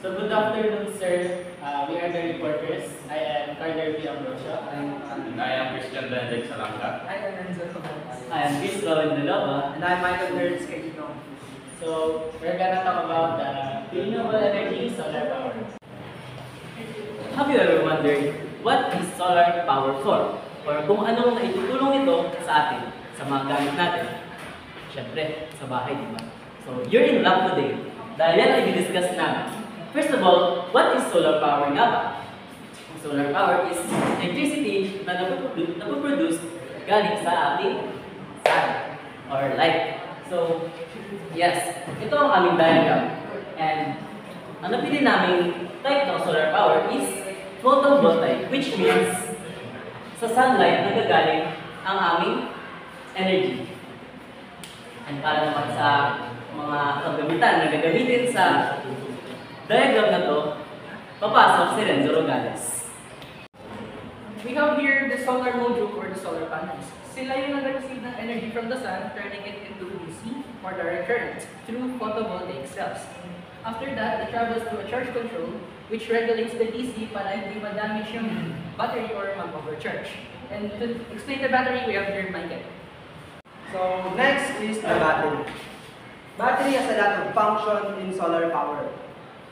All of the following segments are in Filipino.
So good afternoon, sir. We are the reporters. I am Carter V. Ambrosio. And I am Christian Benedict Salanga. I am Enzo Robles. I am Chris Robin Nilova. And I'm Michael Nerds Kajito. So we're gonna talk about the renewable energy solar power. Have you ever wondered what is solar power for? Or kung anong naitutulong ito sa atin, sa mga gamit natin? Siyempre, sa bahay, di ba? So you're in luck today. Dahil yan ay i-discuss namin. First of all, what is solar power nga ba? Solar power is electricity na napoproduce galing sa ating sun or light. So, yes, ito ang aming diagram. And ang napili namin type ng solar power is photovoltaic, which means sa sunlight nagagaling ang aming energy. And para naman sa mga kagamitan na gagamitin sa diagram na to, papasok si Renzo Rogales. We have here the solar module or the solar panels. Sila yung nag-receive ng energy from the sun, turning it into DC or direct current through photovoltaic cells. After that, it travels to a charge control which regulates the DC para hindi ma-damage yung battery or mag-overcharge. And to explain the battery, we have here Michael. So next is the battery. Battery has a lot of function in solar power.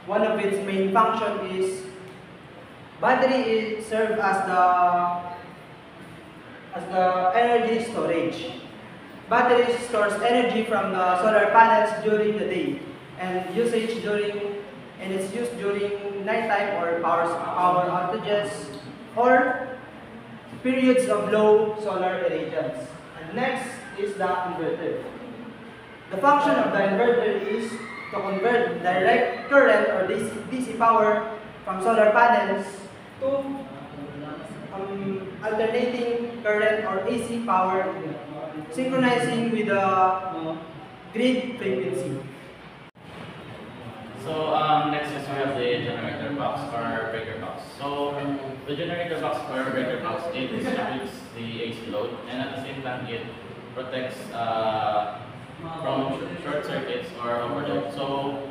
One of its main function is battery serves as the energy storage. Battery stores energy from the solar panels during the day and it's used during nighttime or power outages or periods of low solar irradiance. And next is the inverter. The function of the inverter is to convert direct current or DC power from solar panels to alternating current or AC power, synchronizing with the grid frequency. So next is we have the generator box or breaker box. So the generator box or breaker box, it distributes the AC load and at the same time it protects from short circuits or overload. So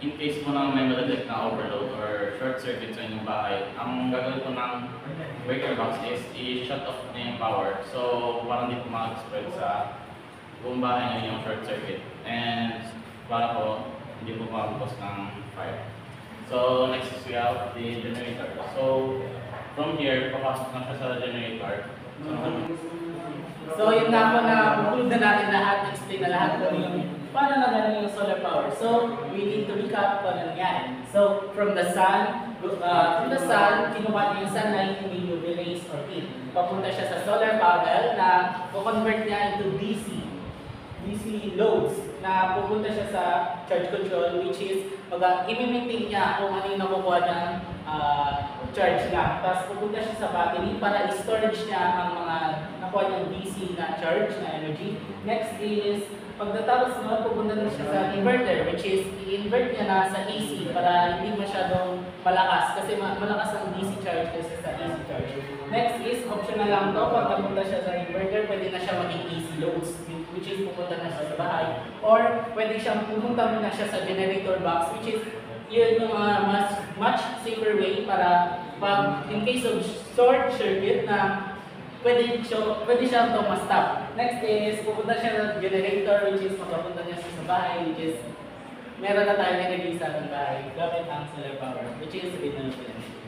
in case mo na may madetect na overload or short circuit sa inyong bahay, ang gagawin ko ng breaker box is i-shut off na yung power. So parang hindi po mag-spread sa buong bahay nyo yung short circuit. And para po hindi po mag-cause ng fire. So next is we have the generator. So from here, papasok na siya sa generator. So yun na po na conclude na natin lahat, explain na lahat kung yung paano na galing yung solar power. So we need to recap kung ano nangyari. So from the sun, kinuha niya yung sunlight into UV rays or heat. Papunta siya sa solar panel na convert niya into DC loads na pupunta siya sa charge control, which is i-maintain niya kung ano yung nakukuha niyang charge lang. Tapos pupunta siya sa battery para i-storage niya ang mga nakuha niyang DC na charge na energy. Next is, pagkatapos nun, pupunta na siya sa inverter, which is i-invert niya na sa AC para hindi masyadong malakas kasi malakas ang DC charge kasi sa AC charge. Next is, optional lang to, pag napunta siya sa inverter, pwede na siya maging AC loads, which is pupunta na siya sa bahay. Or pwede siyang pumunta muna siya sa generator box, which is yun yung much safer way para pag in case of short circuit na pwede siyang ma-stop. Next is pupunta siya sa generator, which is mapapunta niya siya sa bahay, which is meron na tayong energy sa ating bahay gamit ang solar power, which is renewable energy.